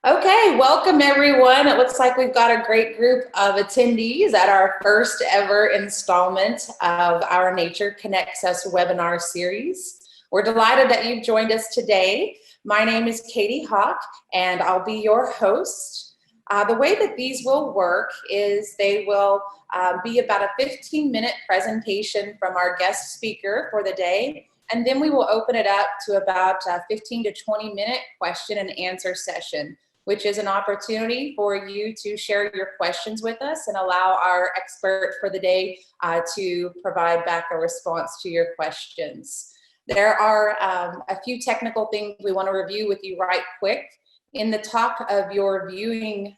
Okay, welcome everyone. It looks like we've got a great group of attendees at our first ever installment of our Nature Connects Us webinar series. We're delighted that you've joined us today. My name is Katie Hawk and I'll be your host. The way that these will work is they will be about a 15-minute presentation from our guest speaker for the day, and then we will open it up to about a 15 to 20-minute question and answer session, which is an opportunity for you to share your questions with us and allow our expert for the day to provide back a response to your questions. There are a few technical things we want to review with you right quick. In the top of your viewing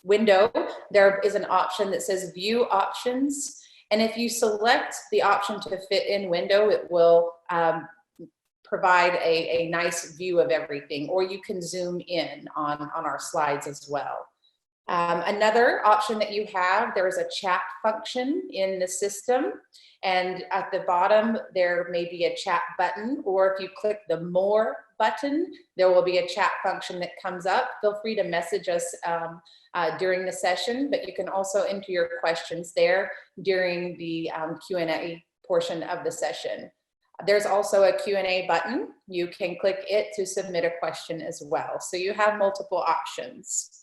window, there is an option that says View Options. And if you select the option to fit in window, it will provide a nice view of everything, or you can zoom in on our slides as well. Another option that you have, there is a chat function in the system, and at the bottom there may be a chat button, or if you click the More button, there will be a chat function that comes up. Feel free to message us during the session, but you can also enter your questions there during the Q&A portion of the session. There's also a Q&A button. You can click it to submit a question as well. So you have multiple options.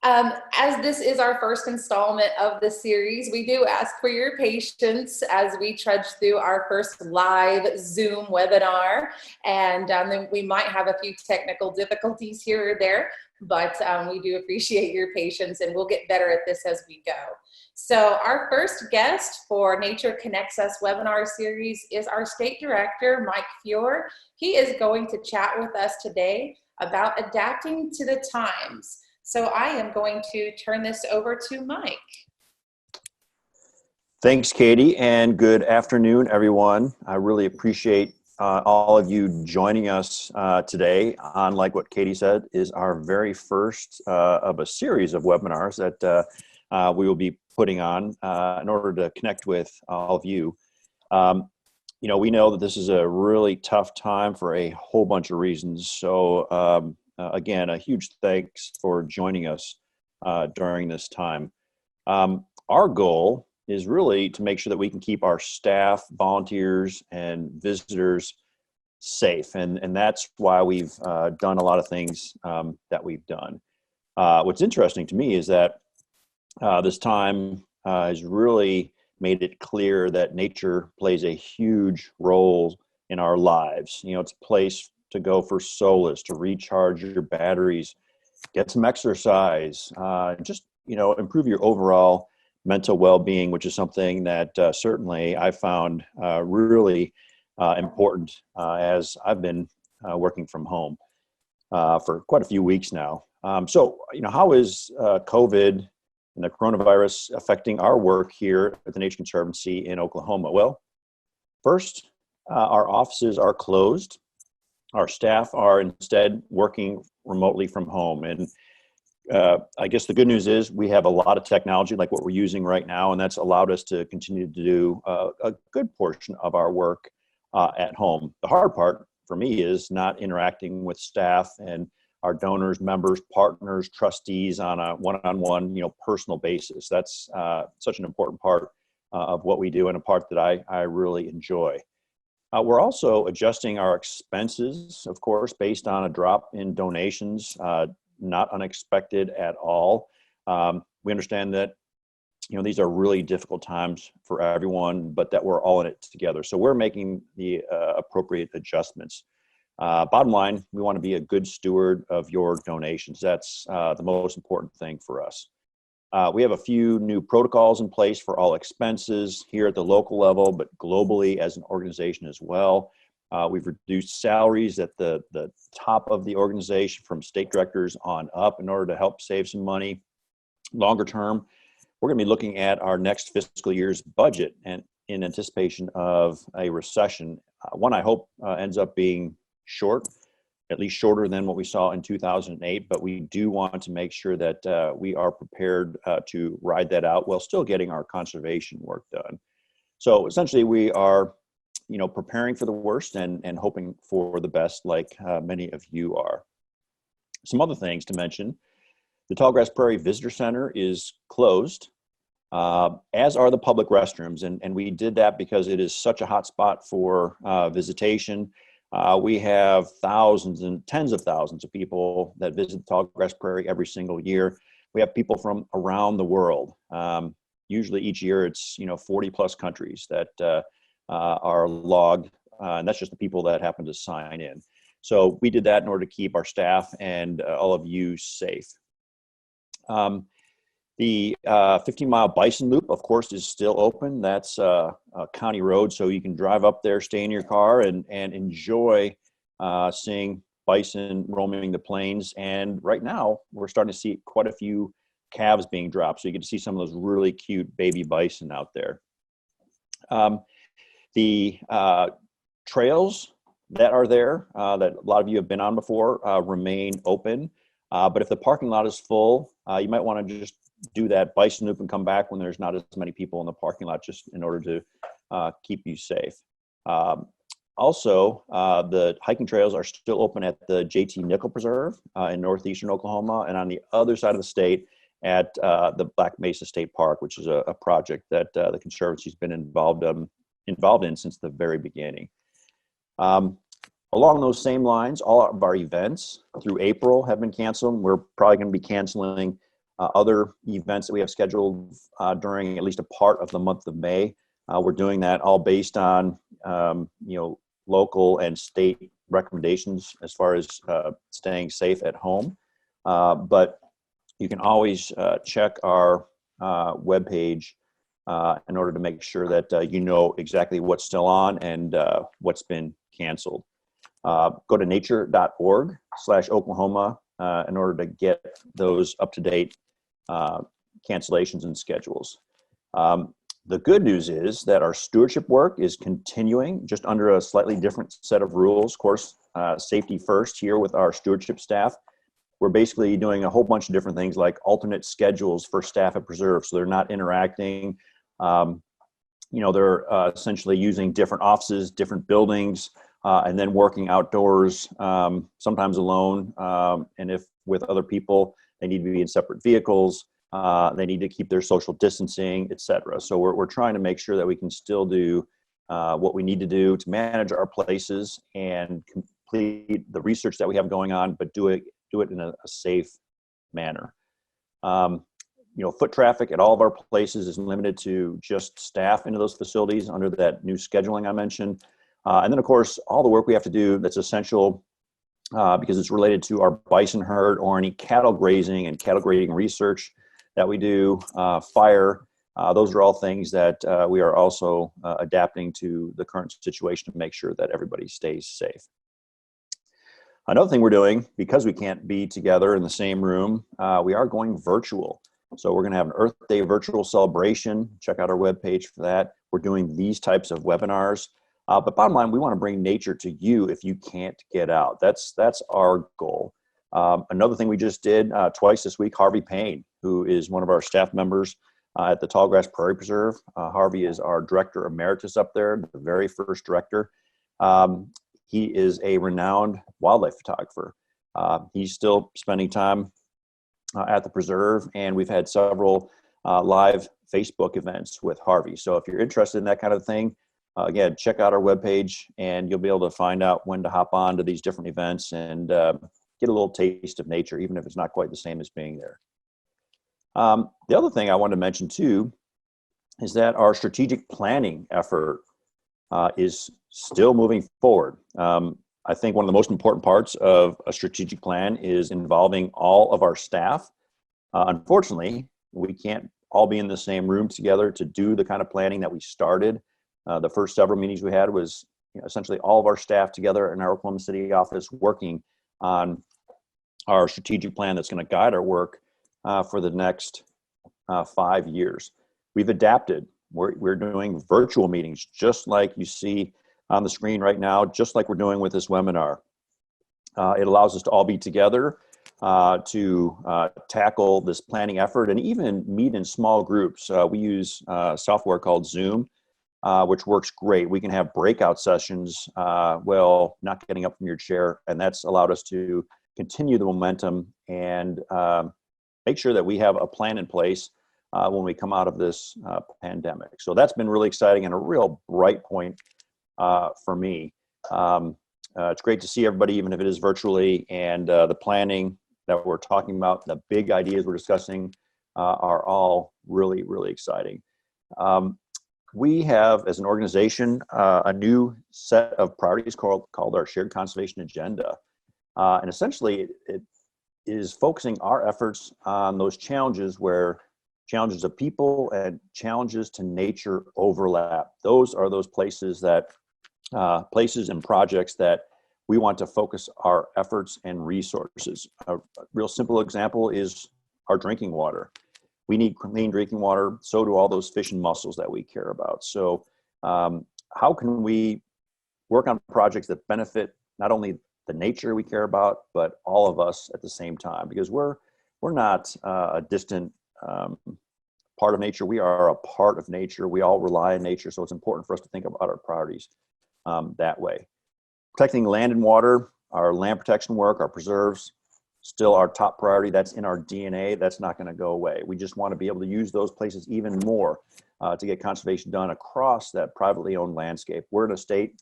As this is our first installment of the series, we do ask for your patience as we trudge through our first live Zoom webinar. And then we might have a few technical difficulties here or there, but we do appreciate your patience, and we'll get better at this as we go. So our first guest for Nature Connects Us webinar series is our State Director, Mike Fuhr. He is going to chat with us today about adapting to the times. So I am going to turn this over to Mike. Thanks, Katie, and good afternoon, everyone. I really appreciate all of you joining us today on, like what Katie said, is our very first of a series of webinars that we will be putting on in order to connect with all of you. We know that this is a really tough time for a whole bunch of reasons. So again, a huge thanks for joining us during this time. Our goal is really to make sure that we can keep our staff, volunteers, and visitors safe. And that's why we've done a lot of things that we've done. What's interesting to me is that this time has really made it clear that nature plays a huge role in our lives. It's a place to go for solace, to recharge your batteries, get some exercise, just, improve your overall mental well-being, which is something that certainly I found really important as I've been working from home for quite a few weeks now. So, how is COVID and the coronavirus affecting our work here at the Nature Conservancy in Oklahoma? Well, first, our offices are closed. Our staff are instead working remotely from home. And I guess the good news is we have a lot of technology like what we're using right now, and that's allowed us to continue to do a good portion of our work at home. The hard part for me is not interacting with staff and our donors, members, partners, trustees on a one-on-one, personal basis. That's such an important part of what we do, and a part that I really enjoy. We're also adjusting our expenses, of course, based on a drop in donations, not unexpected at all. We understand that, these are really difficult times for everyone, but that we're all in it together. So we're making the appropriate adjustments. Bottom line, we want to be a good steward of your donations. That's the most important thing for us. We have a few new protocols in place for all expenses here at the local level, but globally as an organization as well. We've reduced salaries at the top of the organization from state directors on up in order to help save some money. Longer term, we're going to be looking at our next fiscal year's budget and in anticipation of a recession. One I hope ends up being short, at least shorter than what we saw in 2008, but we do want to make sure that we are prepared to ride that out while still getting our conservation work done. So essentially we are, preparing for the worst and hoping for the best, like many of you are. Some other things to mention: the Tallgrass Prairie Visitor Center is closed, as are the public restrooms. And we did that because it is such a hot spot for visitation. We have thousands and tens of thousands of people that visit Tallgrass Prairie every single year. We have people from around the world. Usually each year it's 40 plus countries that are logged, and that's just the people that happen to sign in. So we did that in order to keep our staff and all of you safe. The 15-mile bison loop, of course, is still open. That's a county road, so you can drive up there, stay in your car, and enjoy seeing bison roaming the plains. And right now, we're starting to see quite a few calves being dropped, so you get to see some of those really cute baby bison out there. The trails that are there, that a lot of you have been on before, remain open. But if the parking lot is full, you might want to just do that bison loop and come back when there's not as many people in the parking lot, just in order to keep you safe. Also, the hiking trails are still open at the JT Nickel Preserve in northeastern Oklahoma, and on the other side of the state at the Black Mesa State Park, which is a project that the Conservancy's been involved in since the very beginning. Along those same lines, all of our events through April have been canceled. We're probably going to be canceling other events that we have scheduled during at least a part of the month of May. We're doing that all based on local and state recommendations as far as staying safe at home. But you can always check our webpage in order to make sure that you know exactly what's still on and what's been canceled. Go to nature.org/Oklahoma in order to get those up-to-date cancellations and schedules. The good news is that our stewardship work is continuing, just under a slightly different set of rules. Of course, safety first here with our stewardship staff. We're basically doing a whole bunch of different things like alternate schedules for staff at preserve, so they're not interacting. They're essentially using different offices, different buildings, and then working outdoors, sometimes alone. And if with other people, they need to be in separate vehicles. They need to keep their social distancing, et cetera. So we're trying to make sure that we can still do what we need to do to manage our places and complete the research that we have going on, but do it in a safe manner. Foot traffic at all of our places is limited to just staff into those facilities under that new scheduling I mentioned. And then, of course, all the work we have to do that's essential because it's related to our bison herd or any cattle grazing and cattle grading research that we do, fire. Those are all things that we are also adapting to the current situation to make sure that everybody stays safe. Another thing we're doing, because we can't be together in the same room, we are going virtual. So we're going to have an Earth Day virtual celebration. Check out our webpage for that. We're doing these types of webinars. But bottom line, we want to bring nature to you if you can't get out. That's our goal. Another thing we just did twice this week, Harvey Payne, who is one of our staff members at the Tallgrass Prairie Preserve. Harvey is our director emeritus up there, the very first director. He is a renowned wildlife photographer. He's still spending time at the preserve, and we've had several live Facebook events with Harvey. So if you're interested in that kind of thing, again, check out our webpage and you'll be able to find out when to hop on to these different events and get a little taste of nature, even if it's not quite the same as being there. The other thing I wanted to mention too is that our strategic planning effort is still moving forward. I think one of the most important parts of a strategic plan is involving all of our staff. Unfortunately, we can't all be in the same room together to do the kind of planning that we started. The first several meetings we had was essentially all of our staff together in our Oklahoma City office working on our strategic plan that's going to guide our work for the next 5 years. We've adapted. We're doing virtual meetings just like you see on the screen right now, just like we're doing with this webinar. It allows us to all be together to tackle this planning effort and even meet in small groups. We use software called Zoom, which works great. We can have breakout sessions while not getting up from your chair, and that's allowed us to continue the momentum and make sure that we have a plan in place when we come out of this pandemic. So that's been really exciting and a real bright point for me. It's great to see everybody, even if it is virtually, and the planning that we're talking about, the big ideas we're discussing are all really, really exciting. We have, as an organization, a new set of priorities called our Shared Conservation Agenda. And essentially, it is focusing our efforts on those challenges where challenges of people and challenges to nature overlap. Those are those places that places and projects that we want to focus our efforts and resources. A real simple example is our drinking water. We need clean drinking water, so do all those fish and mussels that we care about. So how can we work on projects that benefit not only the nature we care about, but all of us at the same time? Because we're not a distant part of nature. We are a part of nature. We all rely on nature, so it's important for us to think about our priorities that way. Protecting land and water, our land protection work, our preserves, still our top priority. That's in our DNA. That's not going to go away. We just want to be able to use those places even more to get conservation done across that privately owned landscape. We're in a state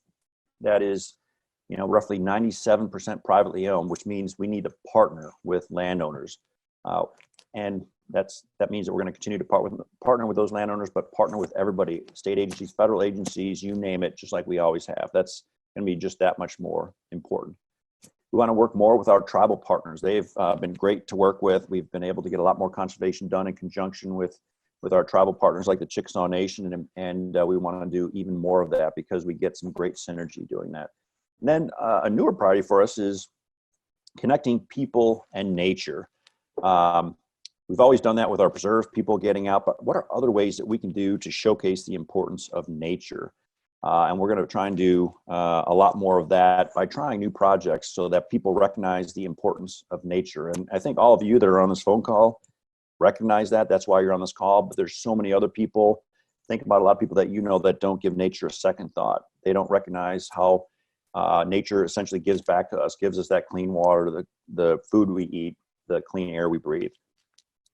that is, roughly 97% privately owned, which means we need to partner with landowners. And that means that we're going to continue to partner with those landowners, but partner with everybody, state agencies, federal agencies, you name it, just like we always have. That's going to be just that much more important. We want to work more with our tribal partners. They've been great to work with. We've been able to get a lot more conservation done in conjunction with our tribal partners like the Chickasaw Nation, and we want to do even more of that because we get some great synergy doing that. And then a newer priority for us is connecting people and nature. We've always done that with our preserves, people getting out, but what are other ways that we can do to showcase the importance of nature? And we're going to try and do a lot more of that by trying new projects so that people recognize the importance of nature. And I think all of you that are on this phone call recognize that. That's why you're on this call. But there's so many other people. Think about a lot of people that that don't give nature a second thought. They don't recognize how nature essentially gives back to us, gives us that clean water, the food we eat, the clean air we breathe.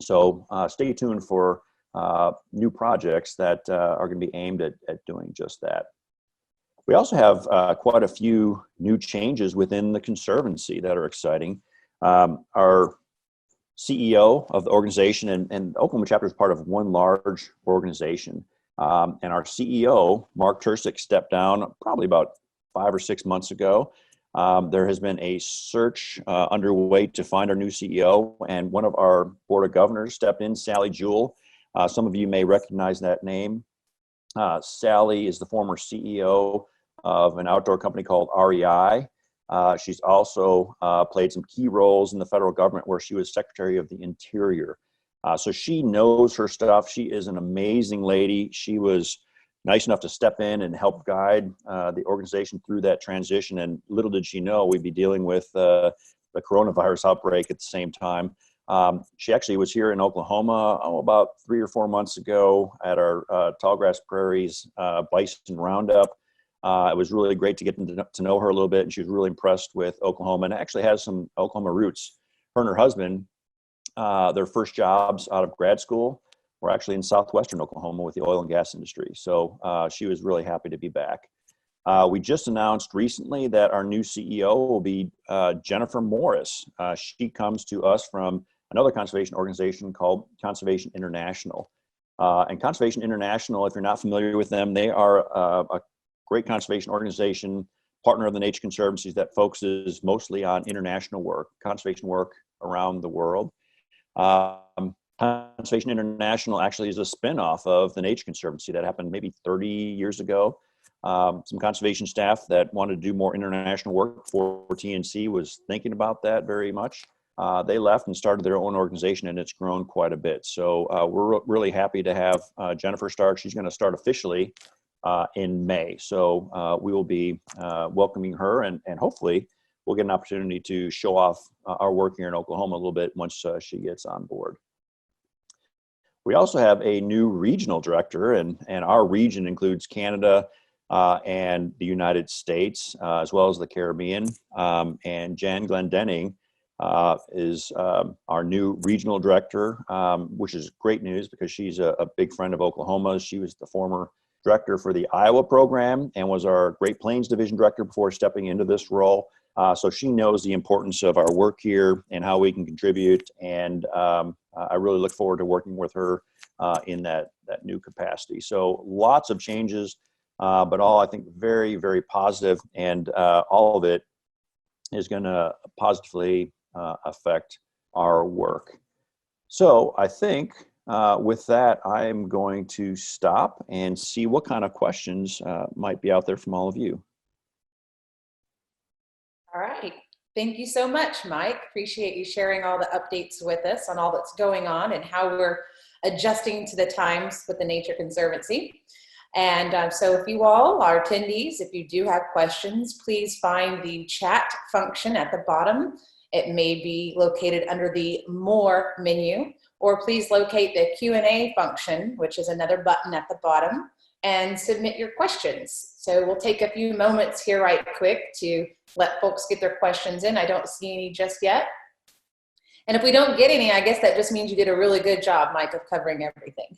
So stay tuned for new projects that are going to be aimed at doing just that. We also have quite a few new changes within the Conservancy that are exciting. Our CEO of the organization, and Oklahoma chapter is part of one large organization. And our CEO, Mark Tersick, stepped down probably about 5 or 6 months ago. There has been a search underway to find our new CEO, and one of our Board of Governors stepped in, Sally Jewell. Some of you may recognize that name. Sally is the former CEO of an outdoor company called REI. She's also played some key roles in the federal government where she was Secretary of the Interior. So she knows her stuff. She is an amazing lady. She was nice enough to step in and help guide the organization through that transition. And little did she know we'd be dealing with the coronavirus outbreak at the same time. She actually was here in Oklahoma about 3 or 4 months ago at our Tallgrass Prairies Bison Roundup. It was really great to get to know her a little bit, and she was really impressed with Oklahoma and actually has some Oklahoma roots. Her and her husband, their first jobs out of grad school were actually in southwestern Oklahoma with the oil and gas industry. So she was really happy to be back. We just announced recently that our new CEO will be Jennifer Morris. She comes to us from another conservation organization called Conservation International. And Conservation International, if you're not familiar with them, they are a great conservation organization, partner of the Nature Conservancy that focuses mostly on international work, conservation work around the world. Conservation International actually is a spinoff of the Nature Conservancy that happened maybe 30 years ago. Some conservation staff that wanted to do more international work for TNC was thinking about that very much. They left and started their own organization, and it's grown quite a bit. So we're really happy to have Jennifer start. She's going to start officially in May. So we will be welcoming her, and hopefully we'll get an opportunity to show off our work here in Oklahoma a little bit once she gets on board. We also have a new regional director, and our region includes Canada and the United States, as well as the Caribbean. And Jan Glendenning is our new regional director, which is great news because she's a big friend of Oklahoma's. She was the former director for the Iowa program and was our Great Plains Division director before stepping into this role. So she knows the importance of our work here and how we can contribute. And I really look forward to working with her in that new capacity. So lots of changes, but all I think very, very positive, and all of it is going to positively affect our work. So I think with that, I'm going to stop and see what kind of questions might be out there from all of you. All right. Thank you so much, Mike. Appreciate you sharing all the updates with us on all that's going on and how we're adjusting to the times with the Nature Conservancy. And so if you all, our attendees, if you do have questions, please find the chat function at the bottom. It may be located under the More menu, or please locate the Q&A function, which is another button at the bottom, and submit your questions. So we'll take a few moments here right quick to let folks get their questions in. I don't see any just yet. And if we don't get any, I guess that just means you did a really good job, Mike, of covering everything.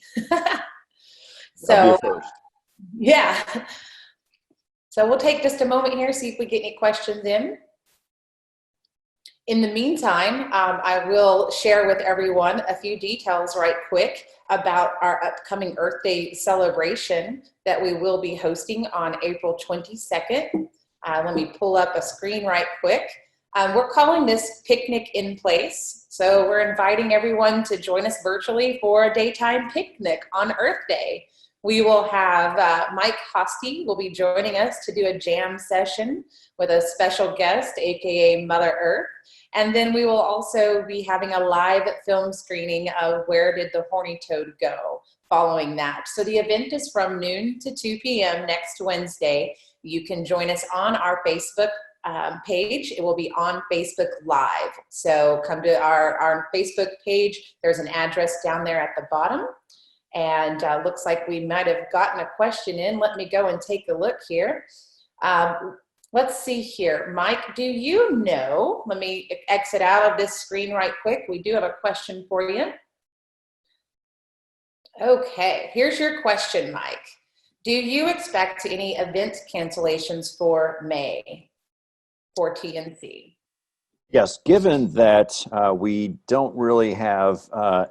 So, yeah. So we'll take just a moment here, see if we get any questions in. In the meantime, I will share with everyone a few details right quick about our upcoming Earth Day celebration that we will be hosting on April 22nd. Let me pull up a screen right quick. We're calling this Picnic in Place. So we're inviting everyone to join us virtually for a daytime picnic on Earth Day. We will have Mike Hosty will be joining us to do a jam session with a special guest, AKA Mother Earth. And then we will also be having a live film screening of Where Did the Horny Toad Go following that. So the event is from noon to 2 p.m. next Wednesday. You can join us on our Facebook page. It will be on Facebook Live. So come to our Facebook page. There's an address down there at the bottom. And looks like we might have gotten a question in. Let me go and take a look here. Let's see here. Mike, do you know, let me exit out of this screen right quick. We do have a question for you. Okay, here's your question, Mike. Do you expect any event cancellations for May for TNC? Yes, given that we don't really have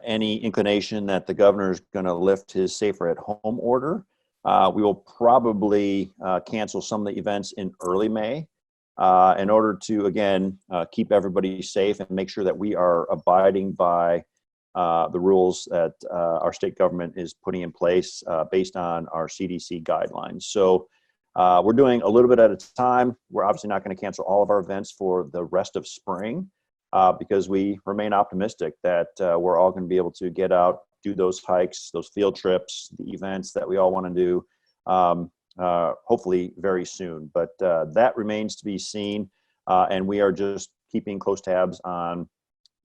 any inclination that the governor is going to lift his safer at home order, we will probably cancel some of the events in early May in order to, again, keep everybody safe and make sure that we are abiding by the rules that our state government is putting in place based on our CDC guidelines. So we're doing a little bit at a time. We're obviously not going to cancel all of our events for the rest of spring because we remain optimistic that we're all going to be able to get out, do those hikes, those field trips, the events that we all want to do, hopefully very soon. But that remains to be seen, and we are just keeping close tabs on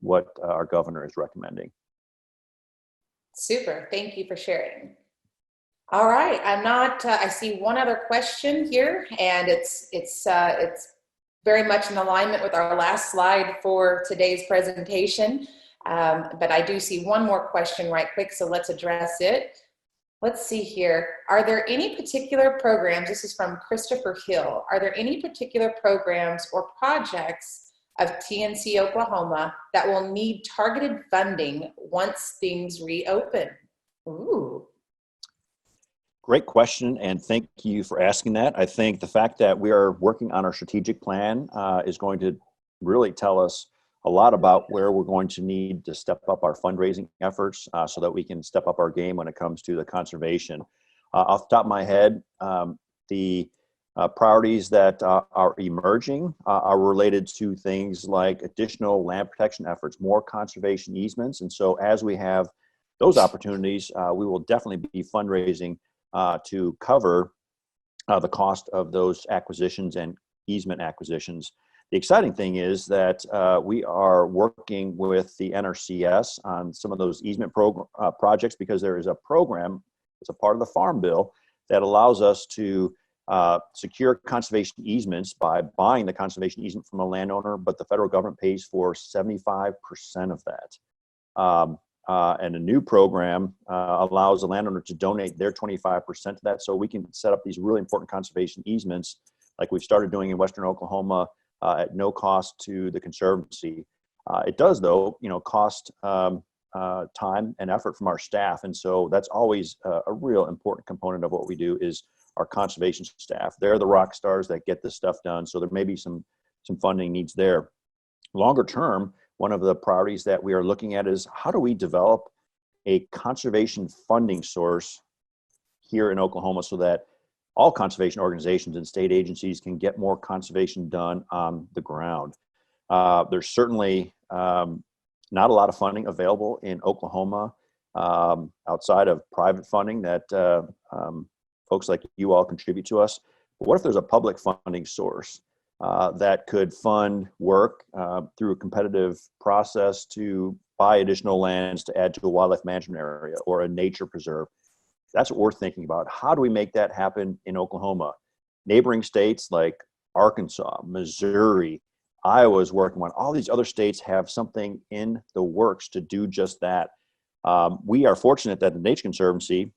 what our governor is recommending. Super. Thank you for sharing. All right. I see one other question here, and it's very much in alignment with our last slide for today's presentation. But I do see one more question right quick, so let's address it. Let's see here. Are there any particular programs, this is from Christopher Hill, are there any particular programs or projects of TNC Oklahoma that will need targeted funding once things reopen? Ooh. Great question, and thank you for asking that. I think the fact that we are working on our strategic plan is going to really tell us a lot about where we're going to need to step up our fundraising efforts so that we can step up our game when it comes to the conservation. Off the top of my head, the priorities that are emerging are related to things like additional land protection efforts, more conservation easements. And so as we have those opportunities, we will definitely be fundraising to cover the cost of those acquisitions and easement acquisitions. The exciting thing is that we are working with the NRCS on some of those easement projects because there is a program, it's a part of the Farm Bill, that allows us to secure conservation easements by buying the conservation easement from a landowner, but the federal government pays for 75% of that. And a new program allows the landowner to donate their 25% to that, so we can set up these really important conservation easements like we've started doing in Western Oklahoma at no cost to the Conservancy. It does, though, cost time and effort from our staff, and so that's always a real important component of what we do is our conservation staff. They're the rock stars that get this stuff done, so there may be some funding needs there. Longer term, one of the priorities that we are looking at is how do we develop a conservation funding source here in Oklahoma so that all conservation organizations and state agencies can get more conservation done on the ground. There's certainly not a lot of funding available in Oklahoma outside of private funding that folks like you all contribute to us. But what if there's a public funding source that could fund work through a competitive process to buy additional lands to add to a wildlife management area or a nature preserve? That's what we're thinking about. How do we make that happen in Oklahoma? Neighboring states like Arkansas, Missouri, Iowa is working on. All these other states have something in the works to do just that. We are fortunate that the Nature Conservancy,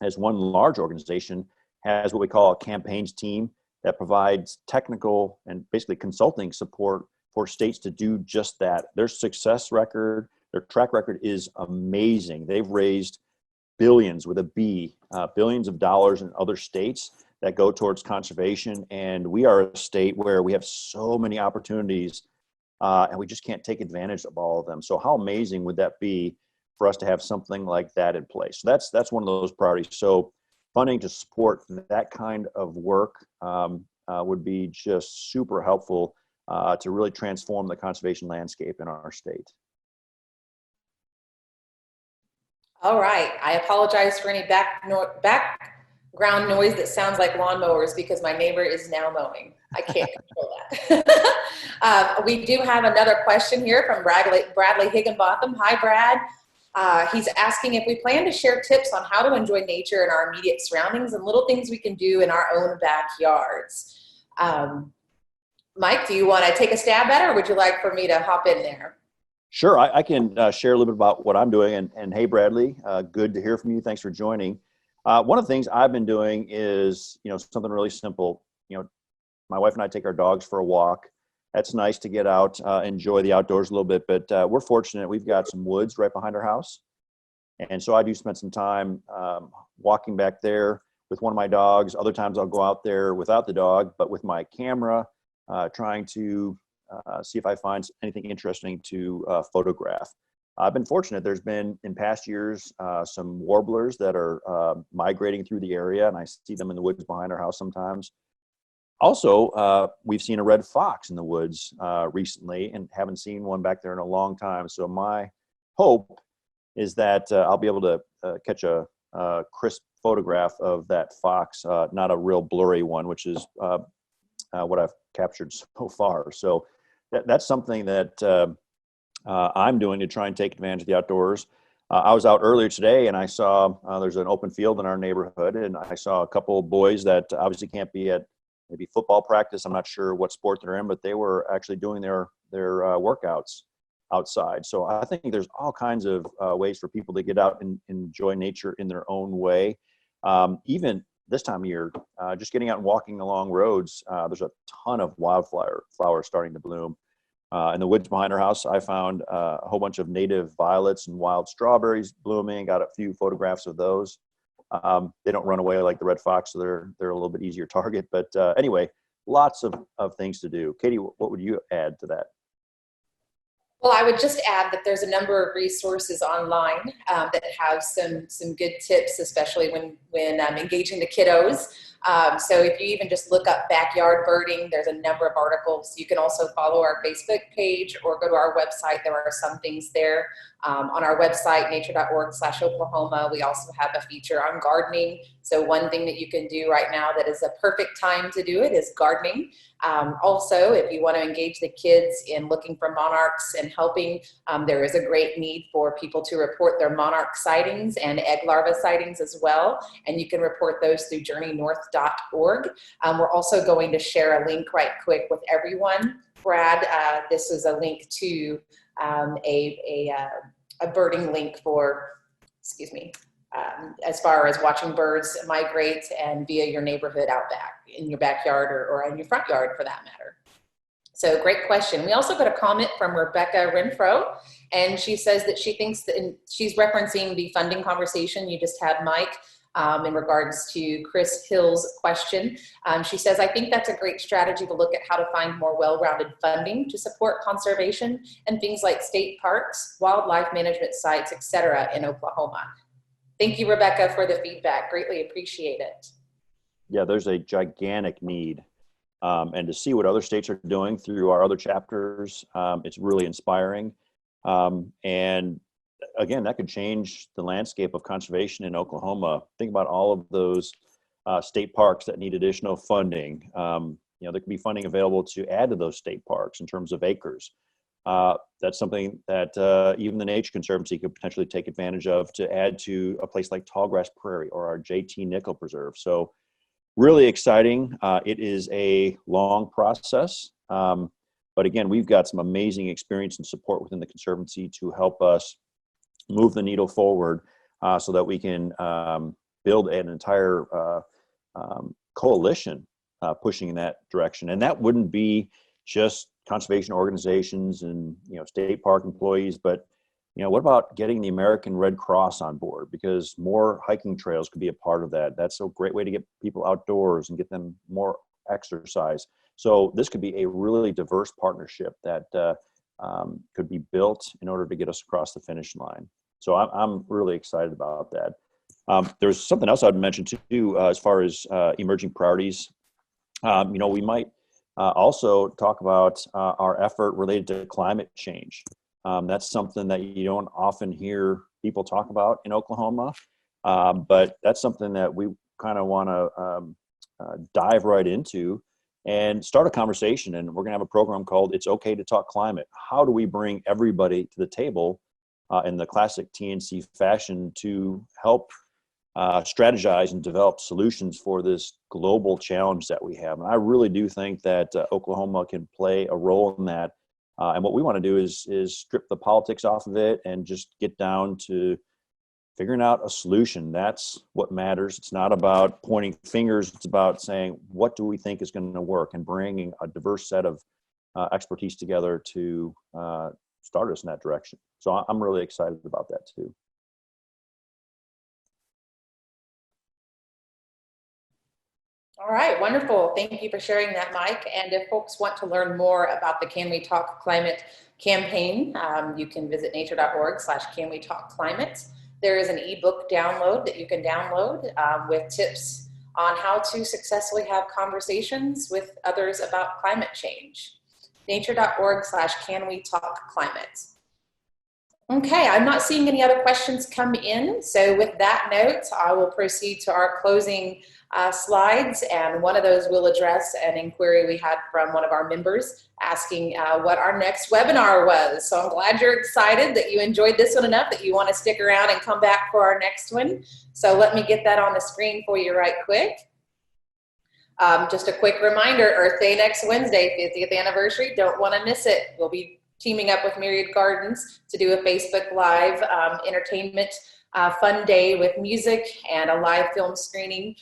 as one large organization, has what we call a campaigns team that provides technical and basically consulting support for states to do just that. Their success record, their track record is amazing. They've raised billions with a B, billions of dollars in other states that go towards conservation. And we are a state where we have so many opportunities and we just can't take advantage of all of them. So how amazing would that be for us to have something like that in place? So that's one of those priorities. So funding to support that kind of work would be just super helpful to really transform the conservation landscape in our state. All right. I apologize for any background noise that sounds like lawnmowers because my neighbor is now mowing. I can't control that. We do have another question here from Bradley Higginbotham. Hi, Brad. He's asking if we plan to share tips on how to enjoy nature in our immediate surroundings and little things we can do in our own backyards. Mike, do you want to take a stab at it, or would you like for me to hop in there? Sure, I can share a little bit about what I'm doing. And hey, Bradley, good to hear from you. Thanks for joining. One of the things I've been doing is, something really simple. My wife and I take our dogs for a walk. That's nice to get out, enjoy the outdoors a little bit. But we're fortunate. We've got some woods right behind our house. And so I do spend some time walking back there with one of my dogs. Other times I'll go out there without the dog, but with my camera, trying to see if I find anything interesting to photograph. I've been fortunate. There's been, in past years, some warblers that are migrating through the area, and I see them in the woods behind our house sometimes. Also, we've seen a red fox in the woods recently and haven't seen one back there in a long time. So my hope is that I'll be able to catch a crisp photograph of that fox, not a real blurry one, which is what I've captured so far. So that's something that I'm doing to try and take advantage of the outdoors. I was out earlier today and I saw there's an open field in our neighborhood, and I saw a couple of boys that obviously can't be at maybe football practice. I'm not sure what sport they're in, but they were actually doing their workouts outside. So I think there's all kinds of ways for people to get out and enjoy nature in their own way. Even this time of year, just getting out and walking along roads, there's a ton of wildflowers starting to bloom. In the woods behind our house, I found a whole bunch of native violets and wild strawberries blooming. Got a few photographs of those. They don't run away like the red fox, so they're a little bit easier target. But anyway, lots of things to do. Katie, what would you add to that? Well, I would just add that there's a number of resources online that have some good tips, especially when engaging the kiddos. So if you even just look up backyard birding, there's a number of articles. You can also follow our Facebook page or go to our website. There are some things there. On our website, nature.org/Oklahoma, we also have a feature on gardening. So one thing that you can do right now that is a perfect time to do it is gardening. Also, if you want to engage the kids in looking for monarchs and helping, there is a great need for people to report their monarch sightings and egg larva sightings as well. And you can report those through Journey North nature-conservancy.org. We're also going to share a link right quick with everyone. Brad, this is a link to a birding link for, excuse me, as far as watching birds migrate and via your neighborhood out back, in your backyard or in your front yard for that matter. So great question. We also got a comment from Rebecca Renfro, and she says that she thinks that, and she's referencing the funding conversation you just had, Mike, in regards to Chris Hill's question. She says, I think that's a great strategy to look at how to find more well-rounded funding to support conservation and things like state parks, wildlife management sites, etc. in Oklahoma. Thank you, Rebecca, for the feedback. Greatly appreciate it. Yeah, there's a gigantic need. And to see what other states are doing through our other chapters, it's really inspiring. And again, that could change the landscape of conservation in Oklahoma. Think about all of those state parks that need additional funding. There could be funding available to add to those state parks in terms of acres. That's something that even the Nature Conservancy could potentially take advantage of to add to a place like Tallgrass Prairie or our JT Nickel Preserve. So really exciting. It is a long process, but again, we've got some amazing experience and support within the Conservancy to help us move the needle forward so that we can build an entire coalition pushing in that direction. And that wouldn't be just conservation organizations and state park employees, but what about getting the American Red Cross on board? Because more hiking trails could be a part of that. That's a great way to get people outdoors and get them more exercise. So this could be a really diverse partnership that could be built in order to get us across the finish line. So I'm really excited about that. There's something else I'd mention too, as far as emerging priorities. We might also talk about our effort related to climate change. That's something that you don't often hear people talk about in Oklahoma, but that's something that we kind of want to dive right into and start a conversation. And we're going to have a program called It's Okay to Talk Climate. How do we bring everybody to the table in the classic TNC fashion to help strategize and develop solutions for this global challenge that we have? And I really do think that Oklahoma can play a role in that. And what we want to do is strip the politics off of it and just get down to figuring out a solution. That's what matters. It's not about pointing fingers. It's about saying, what do we think is going to work, and bringing a diverse set of expertise together to start us in that direction. So I'm really excited about that too. All right, wonderful. Thank you for sharing that, Mike. And if folks want to learn more about the Can We Talk Climate campaign, you can visit nature.org/canwetalkclimate. There is an ebook download that you can download with tips on how to successfully have conversations with others about climate change. nature.org/canwetalkclimate. Okay, I'm not seeing any other questions come in. So with that note, I will proceed to our closing slides, and one of those will address an inquiry we had from one of our members asking what our next webinar was. So I'm glad you're excited that you enjoyed this one enough that you want to stick around and come back for our next one. So let me get that on the screen for you right quick. Just a quick reminder, Earth Day next Wednesday, 50th anniversary. Don't want to miss it. We'll be teaming up with Myriad Gardens to do a Facebook Live entertainment fun day with music and a live film screening.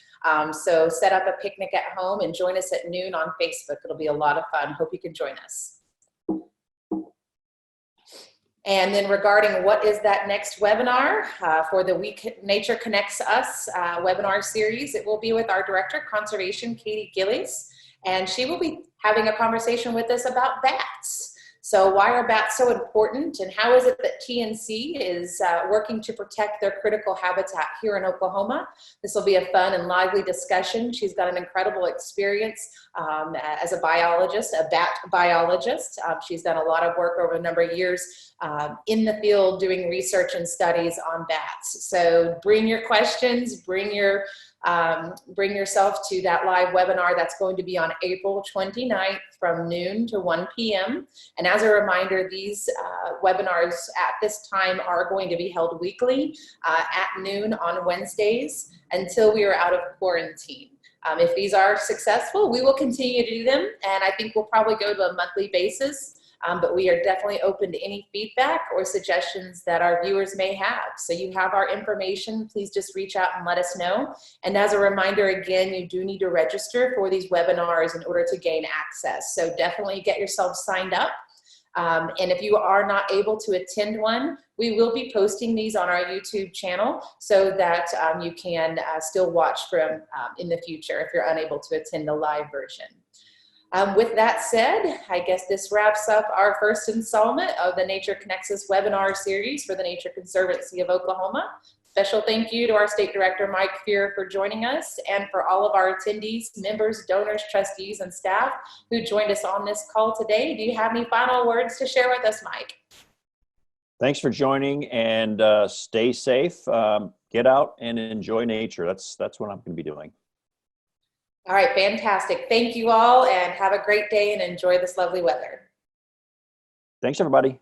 So set up a picnic at home and join us at noon on Facebook. It'll be a lot of fun. Hope you can join us. And then regarding what is that next webinar for the Week Nature Connects Us webinar series, it will be with our Director of Conservation, Katie Gillies, and she will be having a conversation with us about bats. So why are bats so important, and how is it that TNC is working to protect their critical habitat here in Oklahoma? This will be a fun and lively discussion. She's got an incredible experience as a biologist, a bat biologist. She's done a lot of work over a number of years in the field doing research and studies on bats. So bring your questions, bring yourself to that live webinar that's going to be on April 29th from noon to 1 p.m. And as a reminder, these webinars at this time are going to be held weekly at noon on Wednesdays until we are out of quarantine. If these are successful, we will continue to do them, and I think we'll probably go to a monthly basis. But we are definitely open to any feedback or suggestions that our viewers may have. So you have our information. Please just reach out and let us know. And as a reminder, again, you do need to register for these webinars in order to gain access. So definitely get yourself signed up. And if you are not able to attend one, we will be posting these on our YouTube channel so that you can still watch from in the future if you're unable to attend the live version. With that said, I guess this wraps up our first installment of the Nature Connects Us webinar series for the Nature Conservancy of Oklahoma. Special thank you to our State Director, Mike Fuhr, for joining us, and for all of our attendees, members, donors, trustees, and staff who joined us on this call today. Do you have any final words to share with us, Mike? Thanks for joining, and stay safe. Get out and enjoy nature. That's what I'm going to be doing. All right, fantastic. Thank you all, and have a great day and enjoy this lovely weather. Thanks, everybody.